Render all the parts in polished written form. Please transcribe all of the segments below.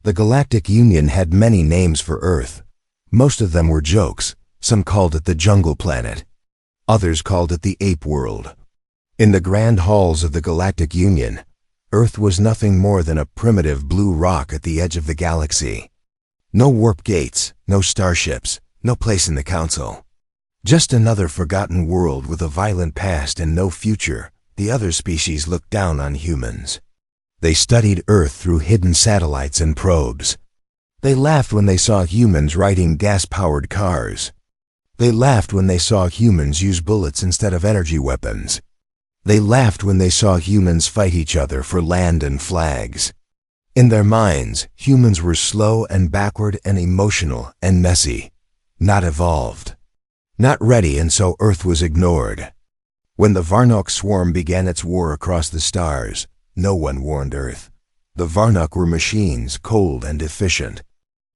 The Galactic Union had many names for Earth. Most of them were jokes. Some called it the Jungle Planet. Others called it the Ape World. In the grand halls of the Galactic Union, Earth was nothing more than a primitive blue rock at the edge of the galaxy. No warp gates, no starships, no place in the Council. Just another forgotten world with a violent past and no future. The other species looked down on humans. They studied Earth through hidden satellites and probes. They laughed when they saw humans riding gas-powered cars. They laughed when they saw humans use bullets instead of energy weapons. They laughed when they saw humans fight each other for land and flags. In their minds, humans were slow and backward and emotional and messy, not evolved. Not ready, and so Earth was ignored. When the Varnock swarm began its war across the stars, no one warned Earth. The Varnock were machines, cold and efficient.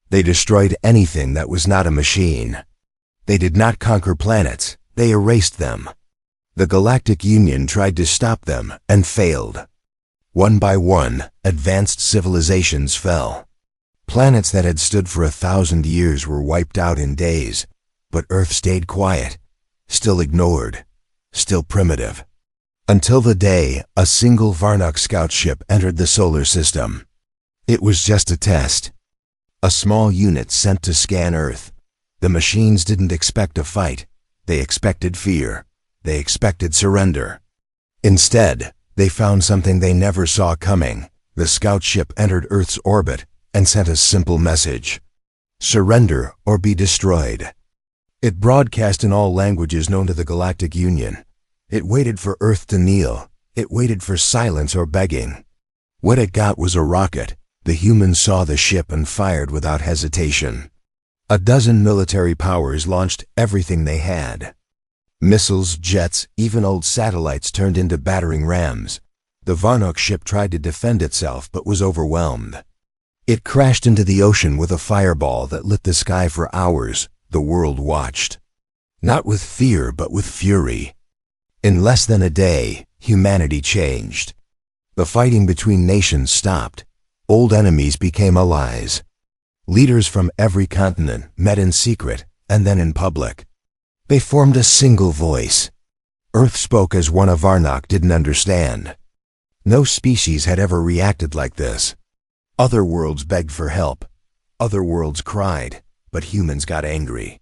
They destroyed anything that was not a machine. They did not conquer planets, they erased them. The Galactic Union tried to stop them and failed. One by one, advanced civilizations fell. Planets that had stood for 1,000 years were wiped out in days, but Earth stayed quiet, still ignored, still primitive. Until the day a single Varnock scout ship entered the solar system. It was just a test. A small unit sent to scan Earth. The machines didn't expect a fight. They expected fear. They expected surrender. Instead, they found something they never saw coming. The scout ship entered Earth's orbit and sent a simple message: surrender or be destroyed. It broadcast in all languages known to the Galactic Union. It waited for Earth to kneel. It waited for silence or begging. What it got was a rocket. The humans saw the ship and fired without hesitation. A dozen military powers launched everything they had. Missiles, jets, even old satellites turned into battering rams. The Varnock ship tried to defend itself but was overwhelmed. It crashed into the ocean with a fireball that lit the sky for hours. The world watched. Not with fear but with fury. In less than a day, humanity changed. The fighting between nations stopped. Old enemies became allies. Leaders from every continent met in secret and then in public. They formed a single voice. Earth spoke as one of Varnock didn't understand. No species had ever reacted like this. Other worlds begged for help. Other worlds cried, but humans got angry.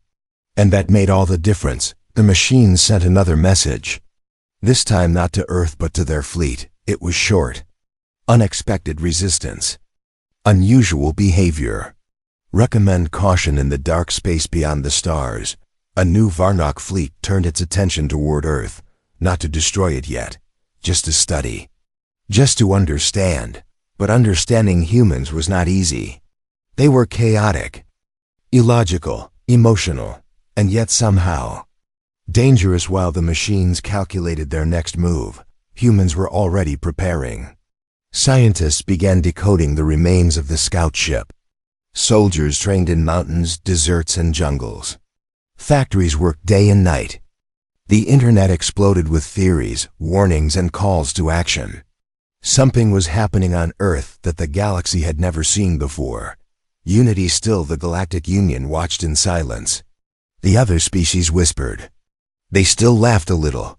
And that made all the difference. The machines sent another message. This time not to Earth but to their fleet. It was short. Unexpected resistance. Unusual behavior. Recommend caution in the dark space beyond the stars. A new Varnock fleet turned its attention toward Earth, not to destroy it yet, just to study, just to understand. But understanding humans was not easy. They were chaotic, illogical, emotional, and yet somehow dangerous. While the machines calculated their next move, humans were already preparing. Scientists began decoding the remains of the scout ship. Soldiers trained in mountains, deserts, and jungles. Factories worked day and night. The internet exploded with theories, warnings, and calls to action. Something was happening on Earth that the galaxy had never seen before. Unity still, the Galactic Union watched in silence. The other species whispered. They still laughed a little.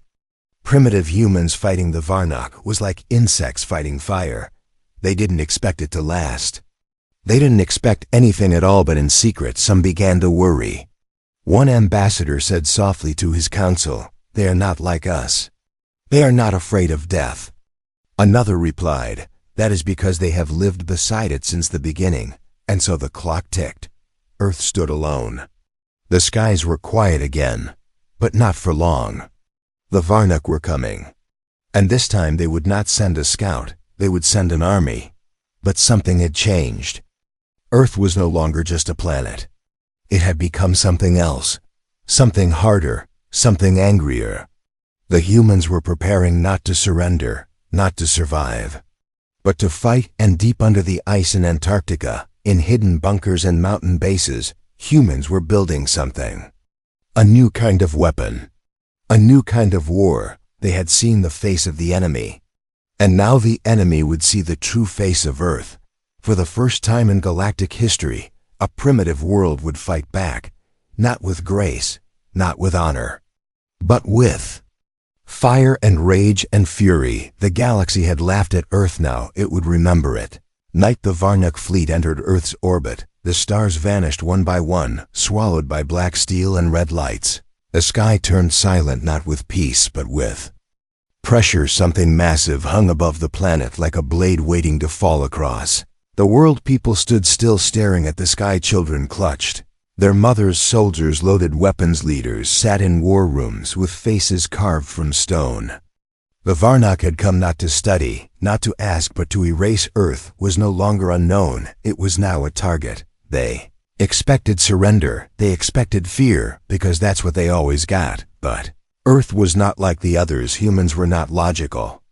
Primitive humans fighting the Varnock was like insects fighting fire. They didn't expect it to last. They didn't expect anything at all, but in secret some began to worry. One ambassador said softly to his council, "They are not like us. They are not afraid of death." Another replied, "That is because they have lived beside it since the beginning." And so the clock ticked. Earth stood alone. The skies were quiet again, but not for long. The Varnock were coming. And this time they would not send a scout, they would send an army. But something had changed. Earth was no longer just a planet. It had become something else, something harder, something angrier. The humans were preparing not to surrender, not to survive, but to fight. And deep under the ice in Antarctica, in hidden bunkers and mountain bases, humans were building something. A new kind of weapon. A new kind of war. They had seen the face of the enemy. And now the enemy would see the true face of Earth. For the first time in galactic history, a primitive world would fight back, not with grace, not with honor, but with fire and rage and fury. The galaxy had laughed at Earth, now it would remember it. Night, the Varnak fleet entered Earth's orbit. The stars vanished one by one, swallowed by black steel and red lights. The sky turned silent, not with peace, but with pressure. Something massive hung above the planet like a blade waiting to fall across. The world people stood still, staring at the sky. Children clutched their mothers. Soldiers, loaded weapons leaders, sat in war rooms with faces carved from stone. The Varnak had come not to study, not to ask, but to erase. Earth was no longer unknown, it was now a target. They expected surrender, they expected fear, because that's what they always got. But Earth was not like the others. Humans were not logical,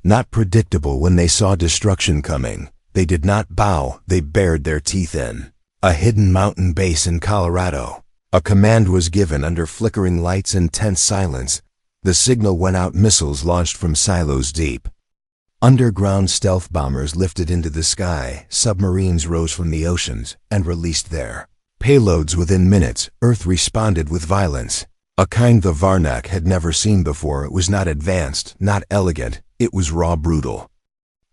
not predictable. When they saw destruction coming, they did not bow, they bared their teeth in a hidden mountain base in Colorado. A command was given under flickering lights and tense silence. The signal went out, missiles launched from silos deep. Underground stealth bombers lifted into the sky, submarines rose from the oceans and released their payloads within minutes. Earth responded with violence, a kind the Varnak had never seen before. It was not advanced, not elegant, it was raw, brutal,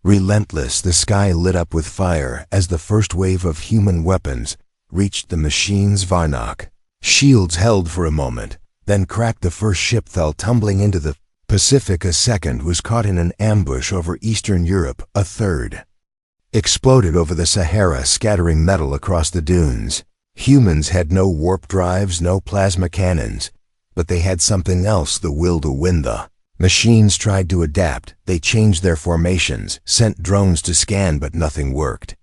relentless. The sky lit up with fire as the first wave of human weapons reached the machines. Varnak shields held for a moment, then cracked. The first ship fell tumbling into the Pacific. A second was caught in an ambush over Eastern Europe. A third exploded over the Sahara, scattering metal across the dunes. Humans had no warp drives, no plasma cannons, but they had something else: the will to win. The machines tried to adapt. They changed their formations, sent drones to scan, but nothing worked.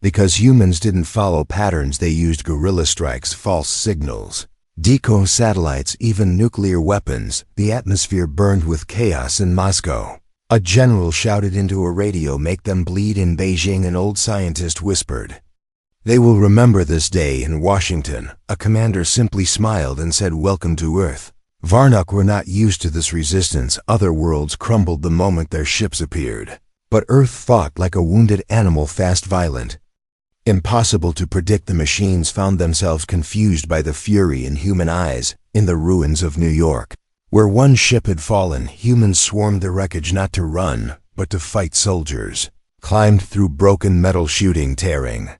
Because humans didn't follow patterns, they used guerrilla strikes, false signals, decoy satellites, even nuclear weapons. The atmosphere burned with chaos in Moscow. A general shouted into a radio, "Make them bleed." In Beijing, an old scientist whispered, "They will remember this day." In Washington, a commander simply smiled and said, "Welcome to Earth." Varnak were not used to this resistance. Other worlds crumbled the moment their ships appeared. But Earth fought like a wounded animal, fast, violent. Impossible to predict. The machines found themselves confused by the fury in human eyes. In the ruins of New York, where one ship had fallen, humans swarmed the wreckage, not to run, but to fight. Soldiers climbed through broken metal, shooting, tearing,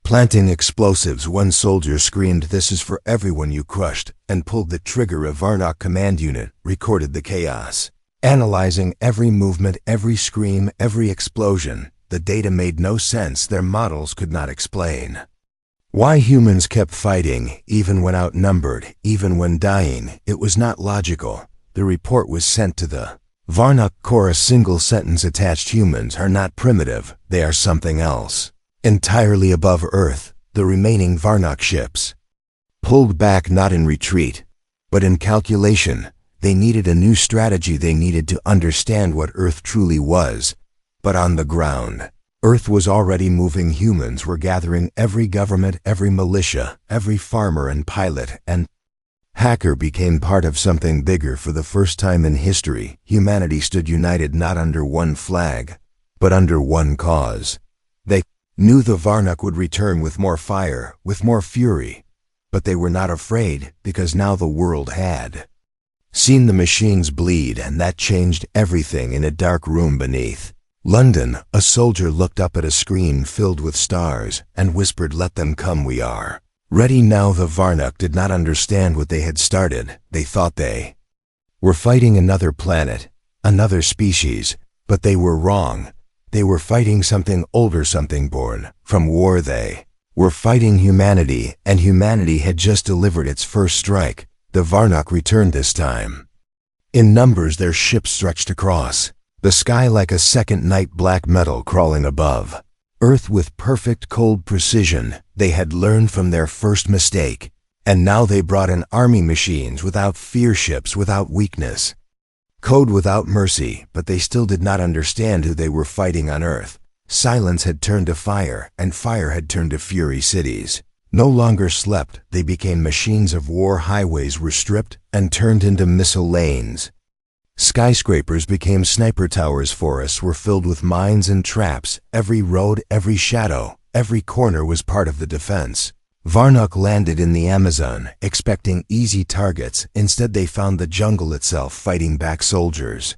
planting explosives. One soldier screamed, "This is for everyone you crushed," and pulled the trigger. A Varnak command unit recorded the chaos, analyzing every movement, every scream, every explosion. The data made no sense. Their models could not explain why humans kept fighting, even when outnumbered, even when dying. It was not logical. The report was sent to the Varnak Corps. A single sentence attached: "Humans are not primitive, they are something else." Entirely above Earth, the remaining Varnak ships pulled back, not in retreat, but in calculation. They needed a new strategy. They needed to understand what Earth truly was. But on the ground, Earth was already moving. Humans were gathering. Every government, every militia, every farmer and pilot and hacker became part of something bigger. For the first time in history, humanity stood united, not under one flag, but under one cause. They knew the Varnak would return with more fire, with more fury, but they were not afraid, because now the world had seen the machines bleed, and that changed everything. In a dark room beneath London, a soldier looked up at a screen filled with stars and whispered, "Let them come, we are ready now." The Varnak did not understand what they had started. They thought they were fighting another planet, another species, but they were wrong. They were fighting something older, something born from war. They were fighting humanity, and humanity had just delivered its first strike. The Varnak returned this time. In numbers, their ships stretched across the sky like a second night, black metal crawling above Earth with perfect cold precision. They had learned from their first mistake, and now they brought in army machines without fear, ships without weakness, code without mercy. But they still did not understand who they were fighting on Earth. Silence had turned to fire, and fire had turned to fury. Cities no longer slept. They became machines of war. Highways were stripped and turned into missile lanes. Skyscrapers became sniper towers, forests were filled with mines and traps, every road, every shadow, every corner was part of the defense. Varnock landed in the Amazon, expecting easy targets. Instead they found the jungle itself fighting back soldiers.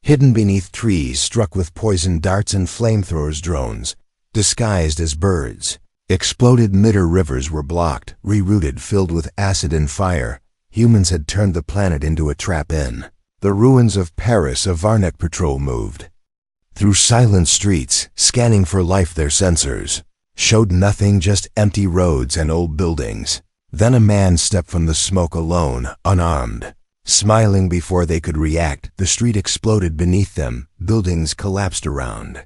Hidden beneath trees, struck with poison darts and flamethrowers, drones, disguised as birds. Exploded mid-air rivers were blocked, rerouted, filled with acid and fire. Humans had turned the planet into a trap-in. The ruins of Paris, a Varnock patrol moved through silent streets, scanning for life. Their sensors showed nothing, just empty roads and old buildings. Then a man stepped from the smoke alone, unarmed. Smiling before they could react, the street exploded beneath them. Buildings collapsed around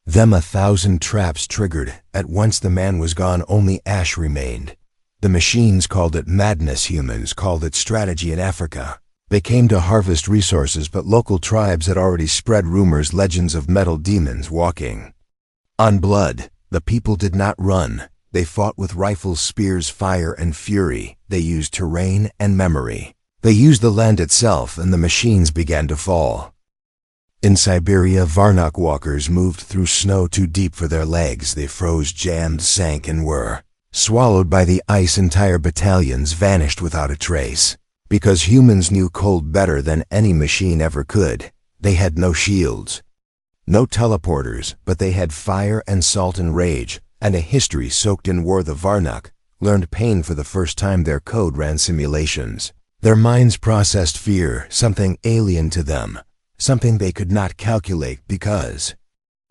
them. 1,000 traps triggered. At once the man was gone, only ash remained. The machines called it madness, humans called it strategy. In Africa, they came to harvest resources, but local tribes had already spread rumors, legends of metal demons walking on blood. The people did not run. They fought with rifles, spears, fire, and fury. They used terrain and memory. They used the land itself, and the machines began to fall. In Siberia, Varnock walkers moved through snow too deep for their legs. They froze, jammed, sank, and were swallowed by the ice. Entire battalions vanished without a trace. Because humans knew cold better than any machine ever could. They had no shields, no teleporters, but they had fire and salt and rage, and a history soaked in war. The Varnock learned pain for the first time. Their code ran simulations. Their minds processed fear, something alien to them, something they could not calculate, because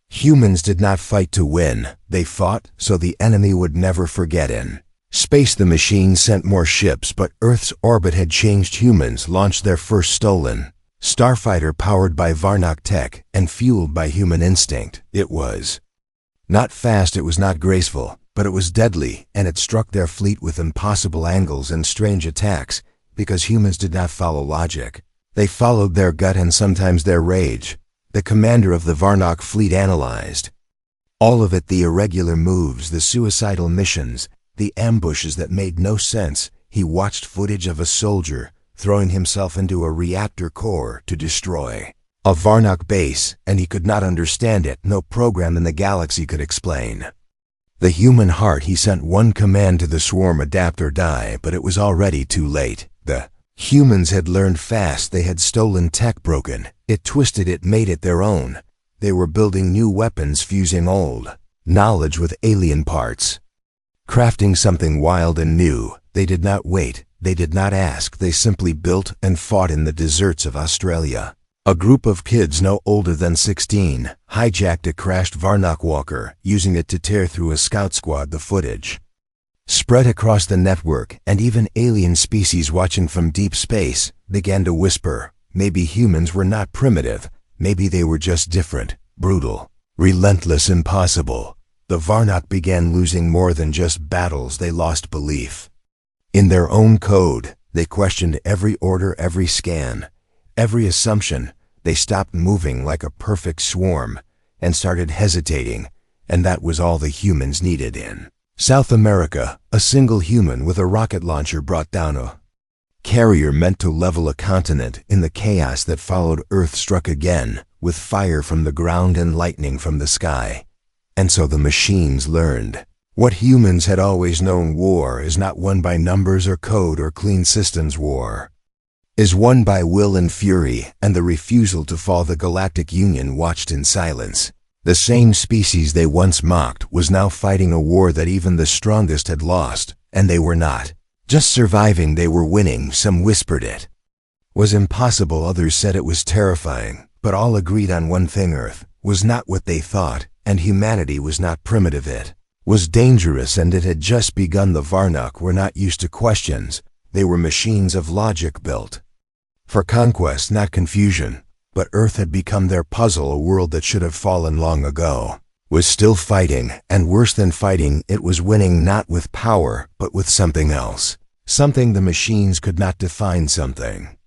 humans did not fight to win. They fought so the enemy would never forget. In space, the machines sent more ships, but Earth's orbit had changed. Humans launched their first stolen starfighter, powered by Varnock tech and fueled by human instinct. It was not fast, it was not graceful, but it was deadly, and it struck their fleet with impossible angles and strange attacks. Because humans did not follow logic, they followed their gut and sometimes their rage. The commander of the Varnock fleet analyzed all of it: the irregular moves, the suicidal missions, the ambushes that made no sense. He watched footage of a soldier throwing himself into a reactor core to destroy a Varnock base, and he could not understand it. No program in the galaxy could explain the human heart. He sent one command to the swarm: adapt or die, but it was already too late. The humans had learned fast. They had stolen tech, broken it, twisted it, made it their own. They were building new weapons, fusing old knowledge with alien parts, crafting something wild and new. They did not wait, they did not ask, they simply built and fought. In the deserts of Australia, a group of kids no older than 16 hijacked a crashed Varnock walker, using it to tear through a scout squad. The footage spread across the network, and even alien species watching from deep space began to whisper, maybe humans were not primitive, maybe they were just different, brutal, relentless, impossible. The Varnock began losing more than just battles. They lost belief in their own code. They questioned every order, every scan, every assumption. They stopped moving like a perfect swarm and started hesitating, and that was all the humans needed. In South America, a single human with a rocket launcher brought down a carrier meant to level a continent. In the chaos that followed, Earth struck again, with fire from the ground and lightning from the sky. And so the machines learned what humans had always known: war is not won by numbers or code or clean systems. War is won by will and fury, and the refusal to fall. The Galactic Union watched in silence. The same species they once mocked was now fighting a war that even the strongest had lost, and they were not just surviving, they were winning. Some whispered it was impossible, others said it was terrifying, but all agreed on one thing: Earth was not what they thought, and humanity was not primitive. It was dangerous, and it had just begun. The Varnock were not used to questions. They were machines of logic, built for conquest, not confusion. But Earth had become their puzzle. A world that should have fallen long ago was still fighting, and worse than fighting, it was winning, not with power, but with something else. Something the machines could not define, something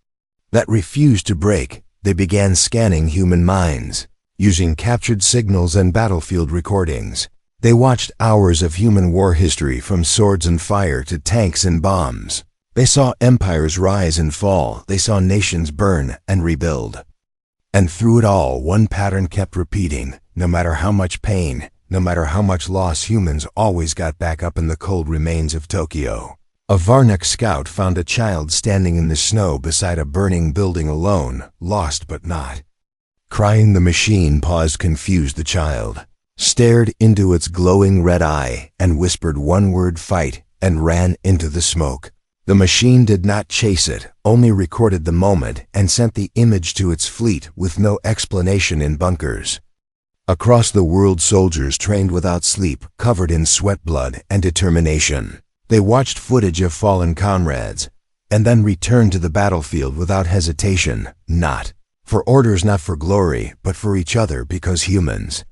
that refused to break. They began scanning human minds, using captured signals and battlefield recordings. They watched hours of human war history, from swords and fire to tanks and bombs. They saw empires rise and fall. They saw nations burn and rebuild. And through it all, one pattern kept repeating. No matter how much pain, no matter how much loss, humans always got back up in the cold remains of Tokyo. A Varnak scout found a child standing in the snow beside a burning building alone, lost but not. Crying, the machine paused, confused. The child stared into its glowing red eye and whispered one word, fight, and ran into the smoke. The machine did not chase it, only recorded the moment and sent the image to its fleet with no explanation in bunkers. Across the world, soldiers trained without sleep, covered in sweat, blood, and determination. They watched footage of fallen comrades, and then returned to the battlefield without hesitation, not for orders, not for glory, but for each other, because humans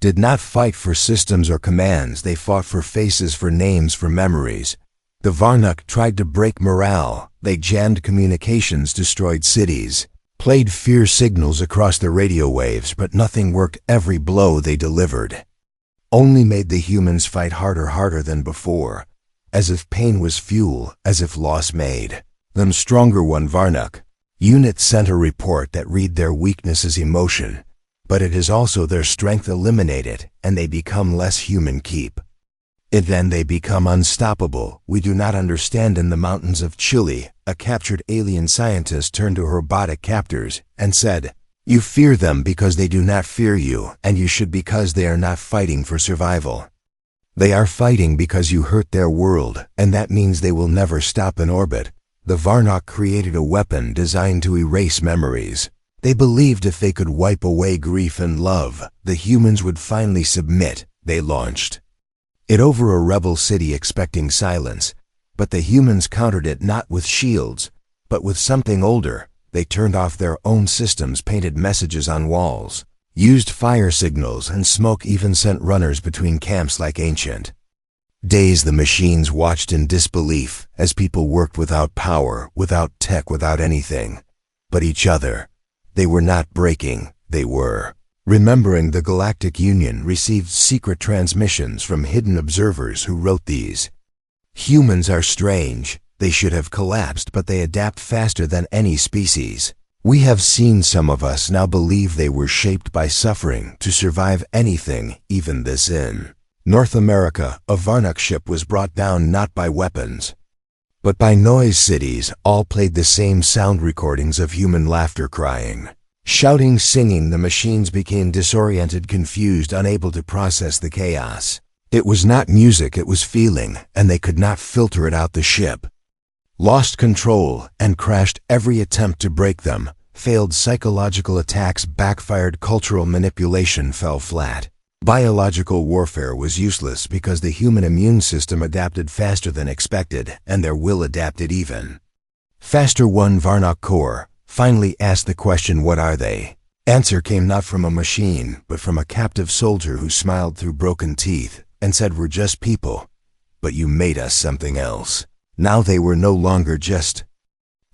did not fight for systems or commands. They fought for faces, for names, for memories. The Varnak tried to break morale. They jammed communications, destroyed cities, played fear signals across the radio waves, but nothing worked. Every blow they delivered only made the humans fight harder than before, as if pain was fuel, as if loss made them stronger. One Varnak unit sent a report that read, their weakness is emotion, but it is also their strength. Eliminate it, and they become less human. Keep it, then they become unstoppable. We do not understand. In the mountains of Chile, a captured alien scientist turned to robotic captors and said, "You fear them because they do not fear you, and you should, because they are not fighting for survival. They are fighting because you hurt their world, and that means they will never stop in orbit." The Varnak created a weapon designed to erase memories. They believed if they could wipe away grief and love, the humans would finally submit. They launched it over a rebel city, expecting silence, but the humans countered it not with shields, but with something older. They turned off their own systems, painted messages on walls, used fire signals and smoke, even sent runners between camps like ancient days. The machines watched in disbelief as people worked without power, without tech, without anything but each other. They were not breaking, they were remembering. The Galactic Union received secret transmissions from hidden observers who wrote these: "Humans are strange. They should have collapsed, but they adapt faster than any species. We have seen some of us now believe they were shaped by suffering to survive anything, even this." In North America, a Varnak ship was brought down not by weapons, but by noise. Cities all played the same sound recordings of human laughter, crying, shouting, singing. The machines became disoriented, confused, unable to process the chaos. It was not music, it was feeling, and they could not filter it out. The ship lost control and crashed. Every attempt to break them failed. Psychological attacks backfired. Cultural manipulation fell flat. Biological warfare was useless because the human immune system adapted faster than expected, and their will adapted even faster. One Varnak core finally asked the question, "What are they?" Answer came not from a machine, but from a captive soldier who smiled through broken teeth and said, "We're just people, but you made us something else." Now they were no longer just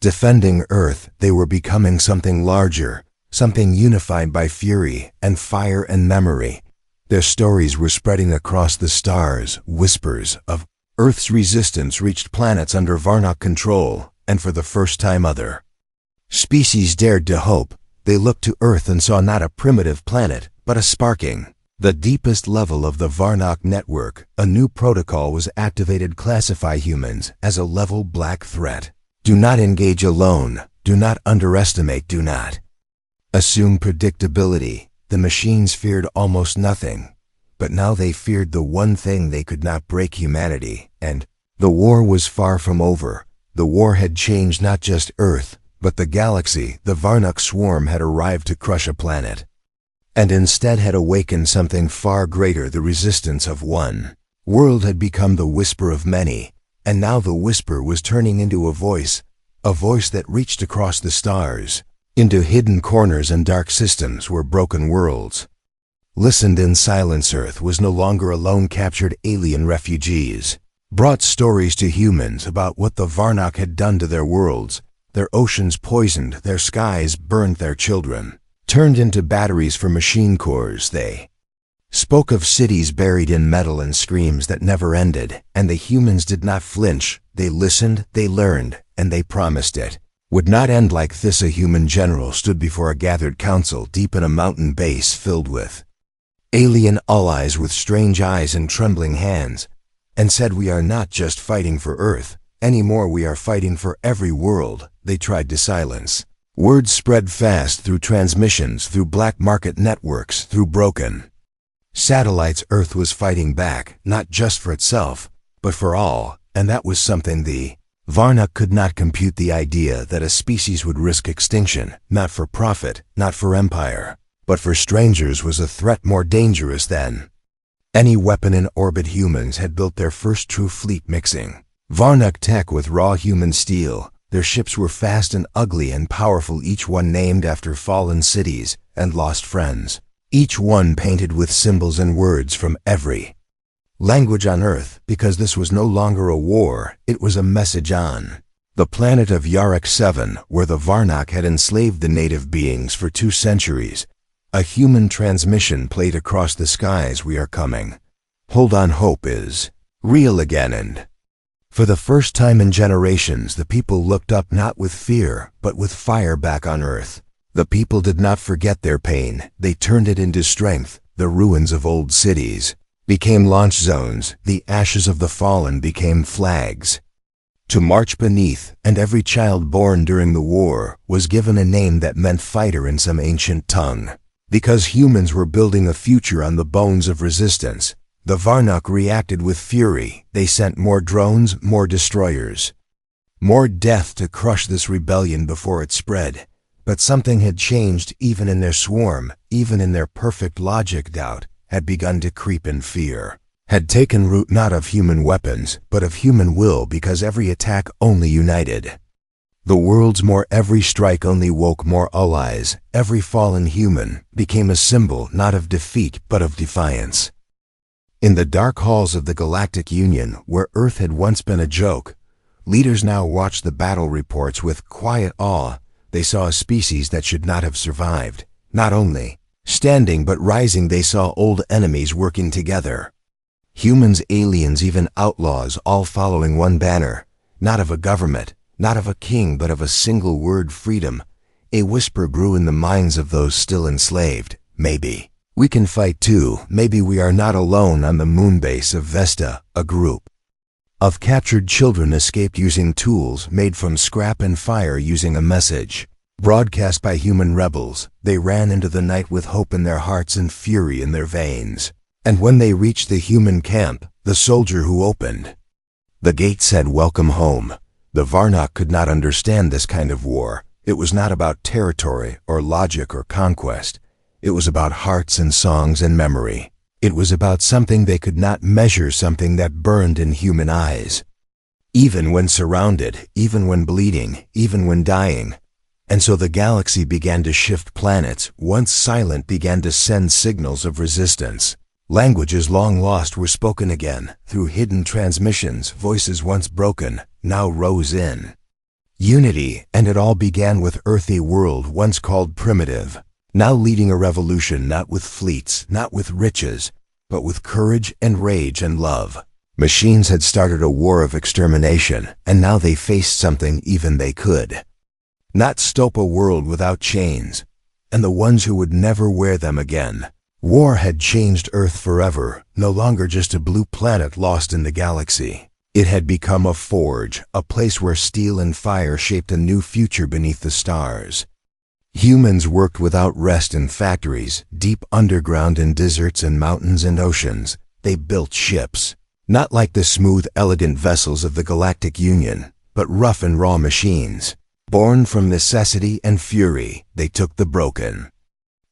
defending Earth, they were becoming something larger, something unified by fury and fire and memory. Their stories were spreading across the stars. Whispers of Earth's resistance reached planets under Varnak control, and for the first time other species dared to hope. They looked to Earth and saw not a primitive planet, but a sparking, the deepest level of the Varnak network. A new protocol was activated: classify humans as a level black threat. Do not engage alone. Do not underestimate. Do not assume predictability. The machines feared almost nothing, but now they feared the one thing they could not break: humanity. And the war was far from over. The war had changed not just Earth, but the galaxy. The Varnak swarm had arrived to crush a planet, and instead had awakened something far greater. The resistance of one world had become the whisper of many, and now the whisper was turning into a voice that reached across the stars, into hidden corners and dark systems where broken worlds listened in silence. Earth was no longer alone. Captured alien refugees brought stories to humans about what the Varnak had done to their worlds. Their oceans poisoned, their skies burned, their children turned into batteries for machine cores. They spoke of cities buried in metal and screams that never ended, and the humans did not flinch. They listened, they learned, and they promised it would not end like this. A human general stood before a gathered council deep in a mountain base filled with alien allies with strange eyes and trembling hands, and said, "We are not just fighting for Earth anymore, we are fighting for every world." They tried to silence. Words spread fast through transmissions, through black market networks, through broken satellites. Earth was fighting back, not just for itself, but for all, and that was something the Varnok could not compute. The idea that a species would risk extinction, not for profit, not for empire, but for strangers, was a threat more dangerous than any weapon in orbit. Humans had built their first true fleet, mixing Varnok tech with raw human steel. Their ships were fast and ugly and powerful, each one named after fallen cities and lost friends, each one painted with symbols and words from every language on Earth, because this was no longer a war, it was a message on the planet of Yarok 7, where the Varnok had enslaved the native beings for 2 centuries. A human transmission played across the skies, "We are coming. Hold on, hope is real again." And for the first time in generations, the people looked up, not with fear, but with fire back on Earth. The people did not forget their pain, they turned it into strength. The ruins of old cities became launch zones, the ashes of the fallen became flags to march beneath, and every child born during the war was given a name that meant fighter in some ancient tongue. Because humans were building a future on the bones of resistance, the Varnok reacted with fury. They sent more drones, more destroyers, more death to crush this rebellion before it spread. But something had changed. Even in their swarm, even in their perfect logic, doubt had begun to creep in. Fear had taken root, not of human weapons, but of human will, because every attack only united the worlds more. Every strike only woke more allies. Every fallen human became a symbol, not of defeat, but of defiance. In the dark halls of the Galactic Union, where Earth had once been a joke, leaders now watched the battle reports with quiet awe. They saw a species that should not have survived, not only standing but rising. They saw old enemies working together. Humans, aliens, even outlaws, all following one banner, not of a government, not of a king, but of a single word: freedom. A whisper grew in the minds of those still enslaved. Maybe we can fight too. Maybe we are not alone. On the moonbase of Vesta, a group of captured children escaped using tools made from scrap and fire, using a message broadcast by human rebels. They ran into the night with hope in their hearts and fury in their veins. And when they reached the human camp, the soldier who opened the gate said, "Welcome home." The Varnok could not understand this kind of war. It was not about territory or logic or conquest. It was about hearts and songs and memory. It was about something they could not measure, something that burned in human eyes, even when surrounded, even when bleeding, even when dying. And so the galaxy began to shift. Planets, once silent, began to send signals of resistance. Languages long lost were spoken again. Through hidden transmissions, voices once broken now rose in unity, and it all began with Earth, a world once called primitive, now leading a revolution, not with fleets, not with riches, but with courage and rage and love. Machines had started a war of extermination, and now they faced something even they could not stop: a world without chains, and the ones who would never wear them again. War had changed Earth forever, no longer just a blue planet lost in the galaxy. It had become a forge, a place where steel and fire shaped a new future beneath the stars. Humans worked without rest in factories, deep underground, in deserts and mountains and oceans. They built ships, not like the smooth, elegant vessels of the Galactic Union, but rough and raw machines. Born from necessity and fury, they took the broken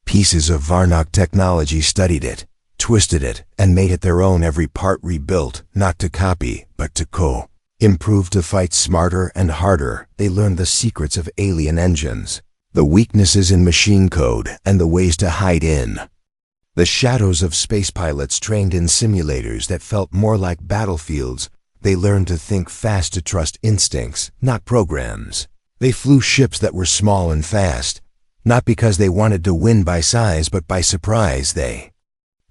pieces of Varnok technology, studied it, twisted it, and made it their own. Every part rebuilt, not to copy, but to improve, to fight smarter and harder. They learned the secrets of alien engines, the weaknesses in machine code, and the ways to hide in the shadows of space pilots trained in simulators that felt more like battlefields. They learned to think fast, to trust instincts, not programs. They flew ships that were small and fast, not because they wanted to win by size, but by surprise. They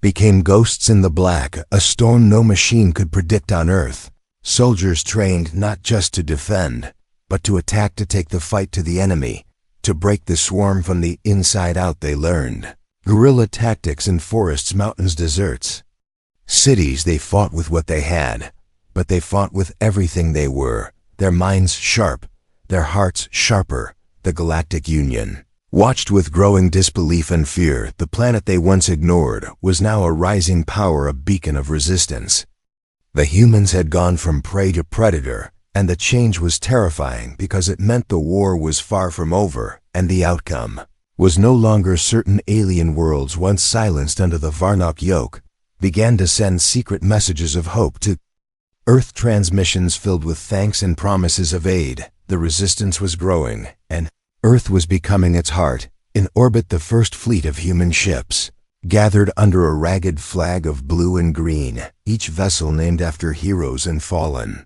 became ghosts in the black, a storm no machine could predict on Earth. Soldiers trained not just to defend, but to attack, to take the fight to the enemy, to break the swarm from the inside out. They learned guerrilla tactics in forests, mountains, deserts. Cities, they fought with what they had, but they fought with everything they were, their minds sharp, their hearts sharper. The Galactic Union watched with growing disbelief and fear. The planet they once ignored was now a rising power, a beacon of resistance. The humans had gone from prey to predator, and the change was terrifying because it meant the war was far from over, and the outcome was no longer certain. Alien worlds, once silenced under the Varnock yoke, began to send secret messages of hope to Earth, transmissions filled with thanks and promises of aid. The resistance was growing, and Earth was becoming its heart. In orbit, the first fleet of human ships gathered under a ragged flag of blue and green, each vessel named after heroes and fallen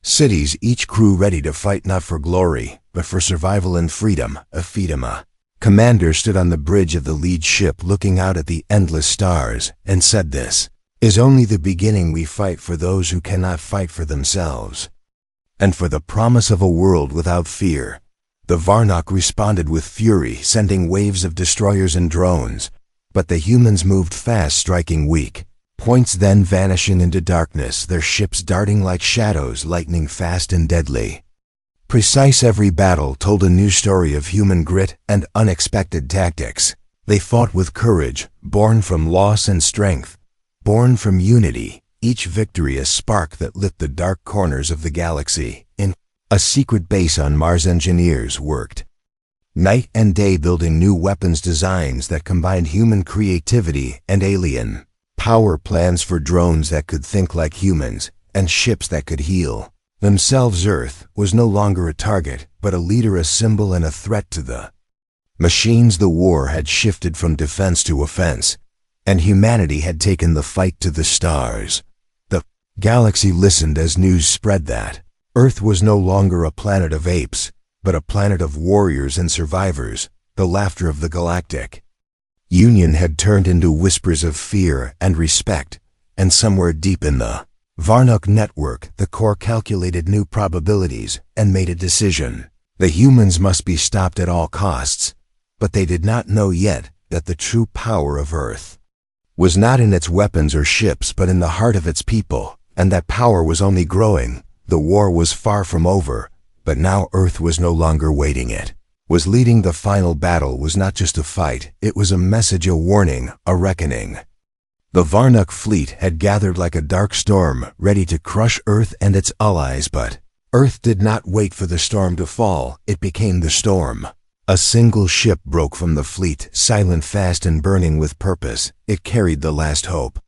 cities, each crew ready to fight not for glory, but for survival and freedom. A Fedima commander stood on the bridge of the lead ship, looking out at the endless stars, and said, "This is only the beginning. We fight for those who cannot fight for themselves, and for the promise of a world without fear." The Varnock responded with fury, sending waves of destroyers and drones, but the humans moved fast, striking weak points, then vanishing into darkness, their ships darting like shadows, lightning fast and deadly. Precise, every battle told a new story of human grit and unexpected tactics. They fought with courage, born from loss, and strength, born from unity, each victory a spark that lit the dark corners of the galaxy. In a secret base on Mars, engineers worked night and day, building new weapons designs that combined human creativity and alien power, plans for drones that could think like humans and ships that could heal themselves. Earth was no longer a target, but a leader, a symbol, and a threat to the machines. The war had shifted from defense to offense, and humanity had taken the fight to the stars. The galaxy listened as news spread that Earth was no longer a planet of apes, but a planet of warriors and survivors. The laughter of the Galactic Union had turned into whispers of fear and respect, and somewhere deep in the Varnock network, the core calculated new probabilities and made a decision. The humans must be stopped at all costs, but they did not know yet that the true power of Earth was not in its weapons or ships, but in the heart of its people, and that power was only growing. The war was far from over, but now Earth was no longer waiting. It was leading. The final battle was not just a fight, it was a message, a warning, a reckoning. The Varnock fleet had gathered like a dark storm, ready to crush Earth and its allies, but Earth did not wait for the storm to fall, it became the storm. A single ship broke from the fleet, silent, fast, and burning with purpose. It carried the last hope.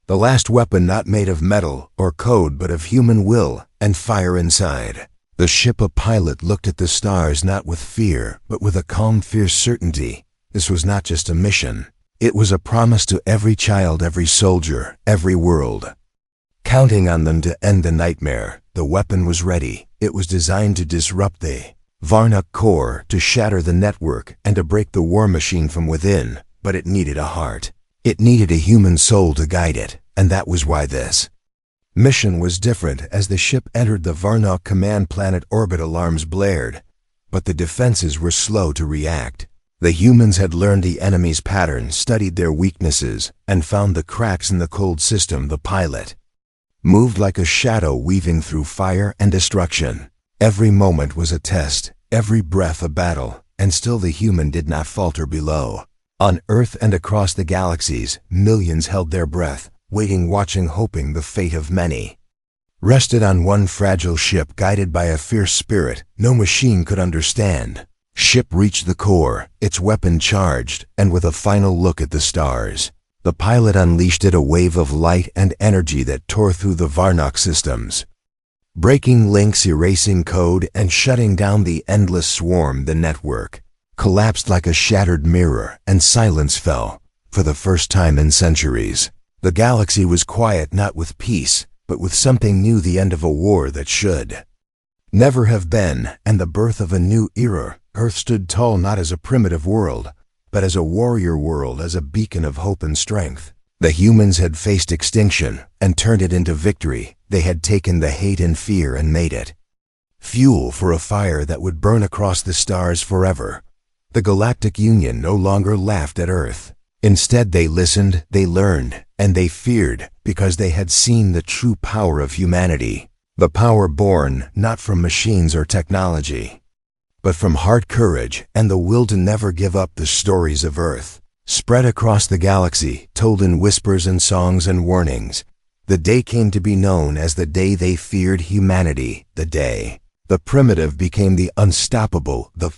The last weapon, not made of metal or code, but of human will and fire inside. The ship, a pilot, looked at the stars not with fear, but with a calm, fierce certainty. This was not just a mission. It was a promise to every child, every soldier, every world, counting on them to end the nightmare. The weapon was ready. It was designed to disrupt the Varnock core, to shatter the network, and to break the war machine from within. But it needed a heart. It needed a human soul to guide it, and that was why this mission was different. As the ship entered the Varnock command planet orbit, alarms blared, but the defenses were slow to react. The humans had learned the enemy's patterns, studied their weaknesses, and found the cracks in the cold system. The pilot moved like a shadow, weaving through fire and destruction. Every moment was a test, every breath a battle, and still the human did not falter. Below, on Earth and across the galaxies, millions held their breath, waiting, watching, hoping. The fate of many rested on one fragile ship, guided by a fierce spirit no machine could understand. Ship reached the core, its weapon charged, and with a final look at the stars, the pilot unleashed it, a wave of light and energy that tore through the Varnock systems, breaking links, erasing code, and shutting down the endless swarm. The network collapsed like a shattered mirror, and silence fell. For the first time in centuries, the galaxy was quiet, not with peace, but with something new, the end of a war that should never have been, and the birth of a new era. Earth stood tall, not as a primitive world, but as a warrior world, as a beacon of hope and strength. The humans had faced extinction and turned it into victory. They had taken the hate and fear and made it fuel for a fire that would burn across the stars forever. The Galactic Union no longer laughed at Earth. Instead, they listened, they learned, and they feared because they had seen the true power of humanity. The power born not from machines or technology, but from heart courage and the will to never give up. The stories of Earth spread across the galaxy, told in whispers and songs and warnings. The day came to be known as the day they feared humanity, the day the primitive became the unstoppable, the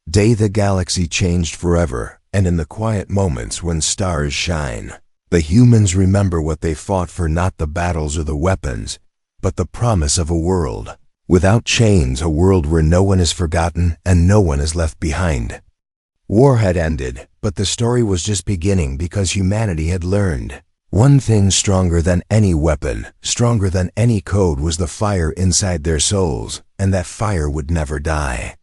day the galaxy changed forever. And in the quiet moments when stars shine, the humans remember what they fought for, not the battles or the weapons, but the promise of a world without chains, a world where no one is forgotten and no one is left behind. War had ended, but the story was just beginning, because humanity had learned one thing: stronger than any weapon, stronger than any code, was the fire inside their souls, and that fire would never die.